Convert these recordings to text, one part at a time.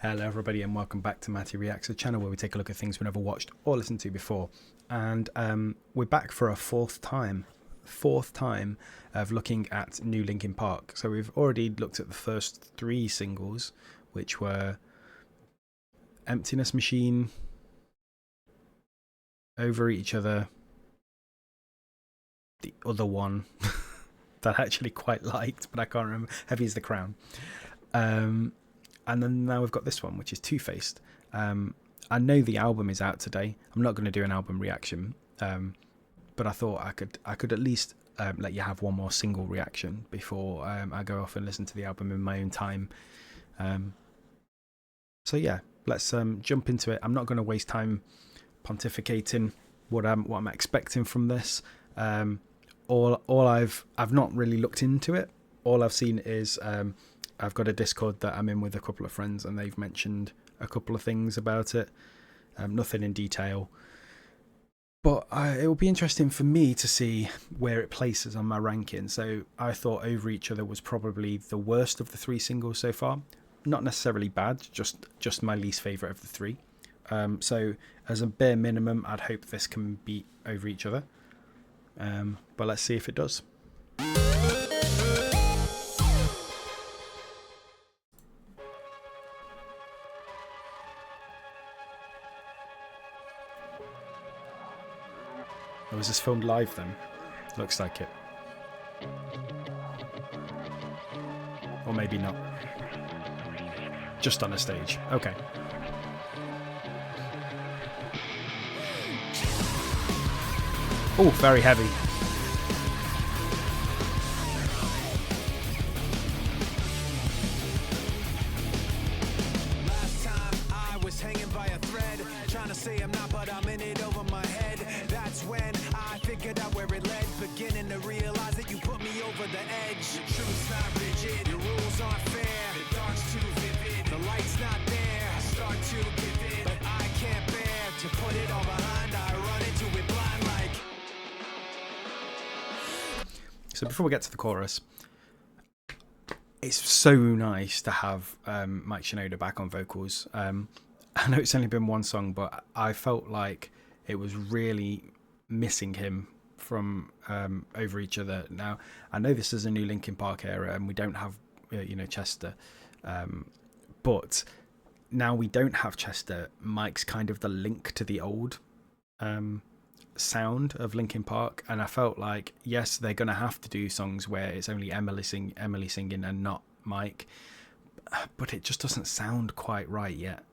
Hello everybody and welcome back to Matty Reacts, a channel where we take a look at things we never watched or listened to before. And we're back for a fourth time of looking at new Linkin Park. So we've already looked at the first three singles, which were Emptiness Machine, Over Each Other, the other one that I actually quite liked, but I can't remember, Heavy is the Crown. And then now we've got this one, which is Two-Faced. I know the album is out today. I'm not going to do an album reaction, but I thought I could at least let you have one more single reaction before I go off and listen to the album in my own time. So yeah, let's jump into it. I'm not going to waste time pontificating what I'm expecting from this. I've not really looked into it. All I've seen is I've got a Discord that I'm in with a couple of friends, and they've mentioned a couple of things about it. Nothing in detail, but it will be interesting for me to see where it places on my ranking. So I thought Over Each Other was probably the worst of the three singles so far. Not necessarily bad, just my least favourite of the three. So as a bare minimum, I'd hope this can beat Over Each Other. But let's see if it does. Oh, was this filmed live then? Looks like it. Or maybe not. Just on a stage. Okay. Oh, very heavy. Last time I was hanging by a thread, trying to say I'm not, but I'm in it over my head. That's when I figured out where it led, beginning to realize that you put me over the edge. Your truth's not rigid, your rules aren't fair, the dark's too vivid, the light's not there. I start to give in, but I can't bear to put it all behind. I run into it blind like. So before we get to the chorus, it's so nice to have Mike Shinoda back on vocals. I know it's only been one song, but I felt like it was really missing him from Over Each Other. Now, I know this is a new Linkin Park era and we don't have, Chester. But now we don't have Chester. Mike's kind of the link to the old sound of Linkin Park. And I felt like, yes, they're going to have to do songs where it's only Emily singing and not Mike. But it just doesn't sound quite right yet.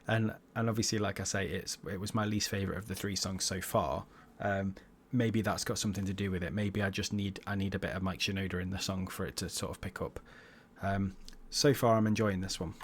and obviously, like I say, it was my least favorite of the three songs so far. Maybe that's got something to do with it. Maybe I need a bit of Mike Shinoda in the song for it to sort of pick up. So far, I'm enjoying this one.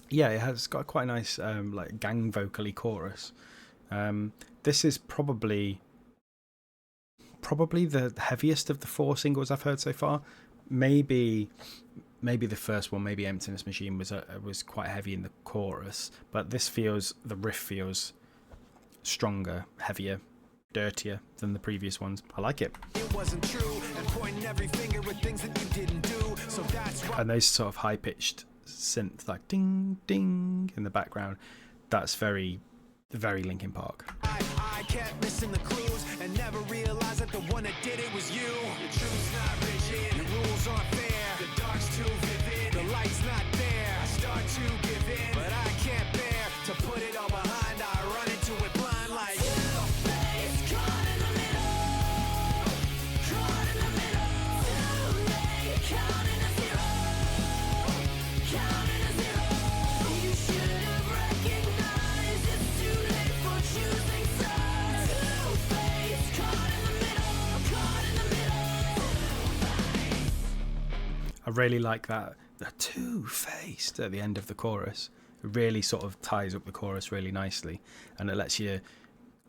Yeah, it has got quite a nice like gang vocally chorus. This is probably the heaviest of the four singles I've heard so far. Maybe the first one, maybe Emptiness Machine was quite heavy in the chorus, but the riff feels stronger, heavier, dirtier than the previous ones. I like it. It wasn't true, and pointing every finger at things that you didn't do. So that's right. And those sort of high pitched synth like ding ding in the background, that's very Linkin Park. I kept missing the clues and never realized that the one that did it was you. Your truth's not rigid, your rules aren't fair, the dark's too vivid, the light's not there. I start to give in, but I can't bear to put it all behind. I run into it blind like two-faced, caught in the middle, caught in the middle, too late, counting a zero, counting a zero. You should have recognized it's too late for choosing sides. Two-faced, caught in the middle, caught in the middle. I really like that the two-faced at the end of the chorus. It really sort of ties up the chorus really nicely, and it lets you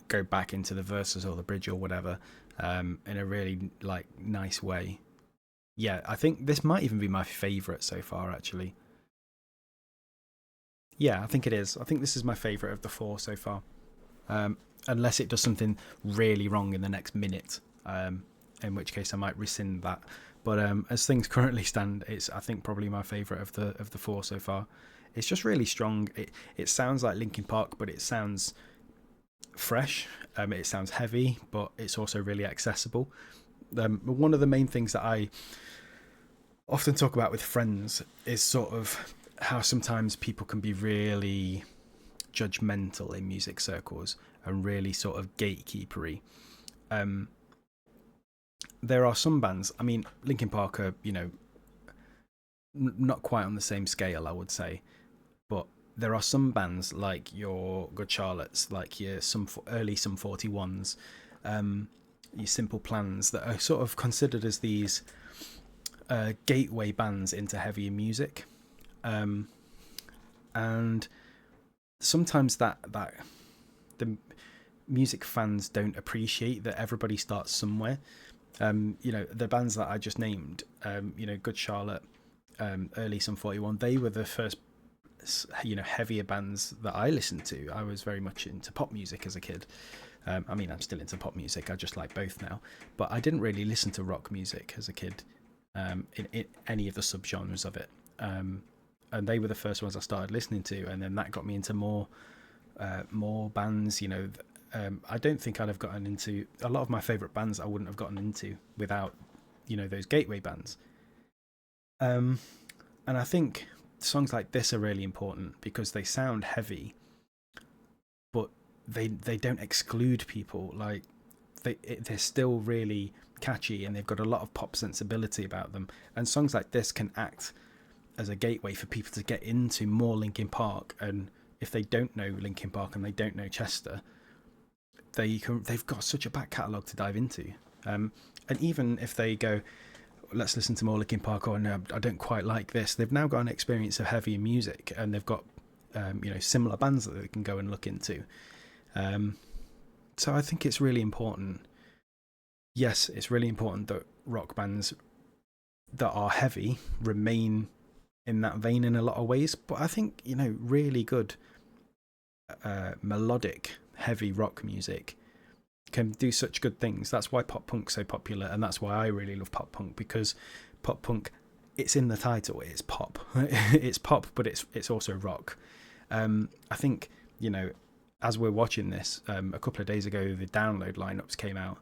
go back into the verses or the bridge or whatever, in a really like nice way. Yeah, I think this might even be my favourite so far, actually. Yeah, I think it is. I think this is my favourite of the 4 so far. Unless it does something really wrong in the next minute, in which case I might rescind that. But as things currently stand, it's, I think, probably my favourite of the 4 so far. It's just really strong. It sounds like Linkin Park, but it sounds fresh. It sounds heavy, but it's also really accessible. One of the main things that I often talk about with friends is sort of how sometimes people can be really judgmental in music circles and really sort of gatekeepery. There are some bands, I mean, Linkin Park are, not quite on the same scale, I would say, but there are some bands like your Good Charlotte's, like your early Sum 41s, your Simple Plans, that are sort of considered as these gateway bands into heavier music, and sometimes that the music fans don't appreciate that everybody starts somewhere. The bands that I just named, Good Charlotte, early Sum 41, they were the first heavier bands that I listened to. I was very much into pop music as a kid. I mean, I'm still into pop music, I just like both now, but I didn't really listen to rock music as a kid, in any of the subgenres of it, and they were the first ones I started listening to, and then that got me into more bands. I don't think I'd have gotten into a lot of my favourite bands. I wouldn't have gotten into without those gateway bands, and I think songs like this are really important because they sound heavy, but they don't exclude people. Like they're still really catchy, and they've got a lot of pop sensibility about them, and songs like this can act as a gateway for people to get into more Linkin Park. And if they don't know Linkin Park and they don't know Chester, they've got such a back catalogue to dive into, and even if they go, let's listen to more Linkin Park, or no, I don't quite like this, they've now got an experience of heavier music, and they've got similar bands that they can go and look into. So I think it's really important. Yes, it's really important that rock bands that are heavy remain in that vein in a lot of ways, but I think really good melodic heavy rock music can do such good things. That's why pop punk's so popular, and that's why I really love pop punk, because pop punk, it's in the title, it's pop. It's pop, but it's also rock. I think as we're watching this, a couple of days ago the download lineups came out,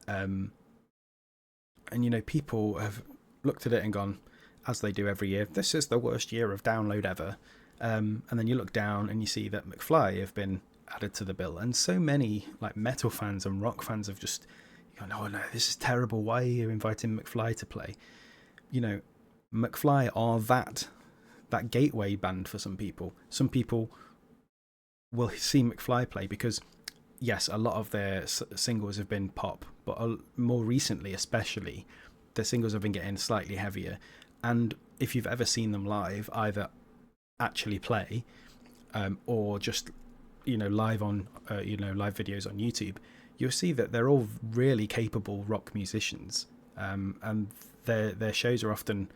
and people have looked at it and gone, as they do every year, this is the worst year of download ever, and then you look down and you see that McFly have been added to the bill, and so many like metal fans and rock fans have just gone, oh no, this is terrible, why are you inviting McFly to play? McFly are that gateway band for some people. Some people will see McFly play because yes, a lot of their singles have been pop, but more recently especially their singles have been getting slightly heavier. And if you've ever seen them live, either actually play or just live on live videos on YouTube, you'll see that they're all really capable rock musicians, and their shows are often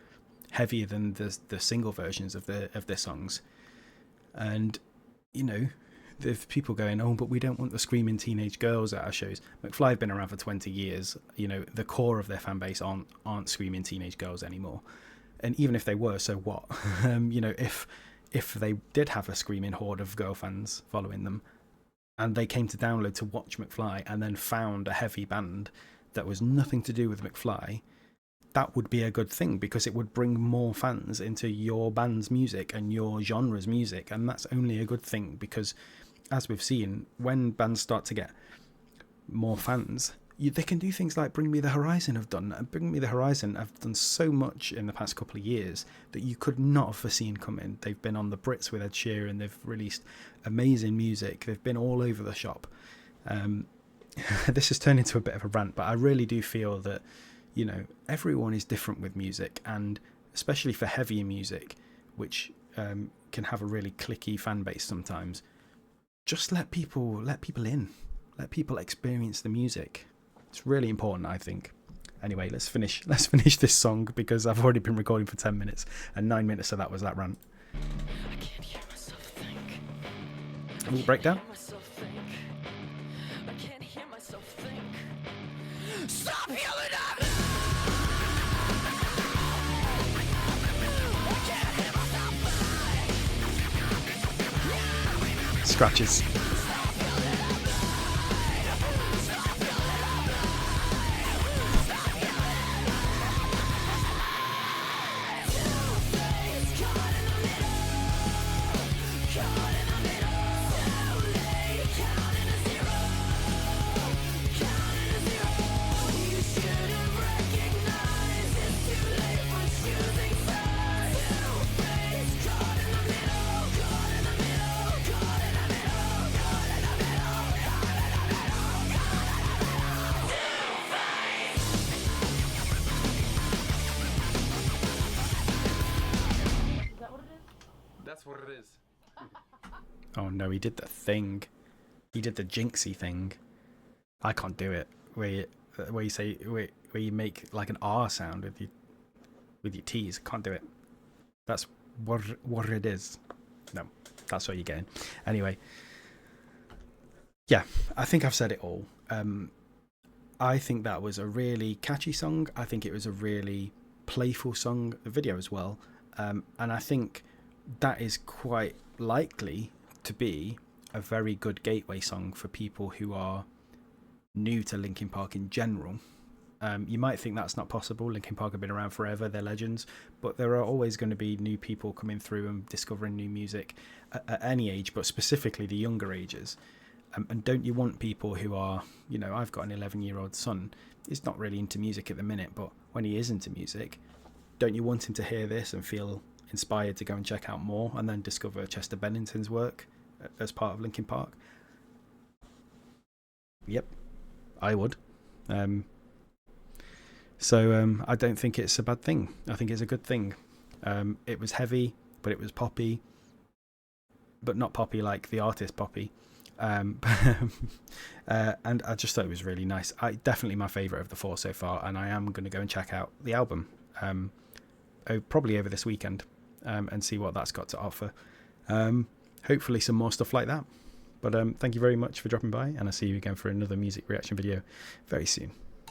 heavier than the single versions of their songs. And there's people going, oh, but we don't want the screaming teenage girls at our shows. McFly have been around for 20 years. The core of their fan base aren't screaming teenage girls anymore. And even if they were, so what? If they did have a screaming horde of girl fans following them, and they came to download to watch McFly and then found a heavy band that was nothing to do with McFly, that would be a good thing, because it would bring more fans into your band's music and your genre's music, and that's only a good thing, because as we've seen, when bands start to get more fans, they can do things like Bring Me the Horizon have done. And Bring Me the Horizon have done so much in the past couple of years that you could not have foreseen coming. They've been on the Brits with Ed Sheeran. They've released amazing music. They've been all over the shop. This has turned into a bit of a rant, but I really do feel that, everyone is different with music, and especially for heavier music, which can have a really cliquey fan base sometimes. Just let people in. Let people experience the music. It's really important, I think. Anyway, let's finish this song, because I've already been recording for 10 minutes, and 9 minutes of that was that rant. I can't hear myself think. Ooh, breakdown. I can't hear myself think. Stop yelling at me! Scratches. That's what it is. Oh no, he did the thing. He did the jinxy thing. I can't do it. Where you say where you make like an R sound with your T's. Can't do it. That's what it is. No, that's what you're getting. Anyway, yeah, I think I've said it all. I think that was a really catchy song. I think it was a really playful song. The video as well, and I think that is quite likely to be a very good gateway song for people who are new to Linkin Park in general. You might think that's not possible. Linkin Park have been around forever, they're legends, but there are always going to be new people coming through and discovering new music at any age, but specifically the younger ages. And don't you want people who are, you know, I've got an 11-year-old son. He's not really into music at the minute, but when he is into music, don't you want him to hear this and feel inspired to go and check out more, and then discover Chester Bennington's work as part of Linkin Park? Yep, I would. So I don't think it's a bad thing. I think it's a good thing. It was heavy, but it was poppy, but not poppy like the artist Poppy. And I just thought it was really nice. Definitely my favourite of the four so far, and I am going to go and check out the album probably over this weekend and see what that's got to offer. Hopefully some more stuff like that. But thank you very much for dropping by, and I'll see you again for another music reaction video very soon.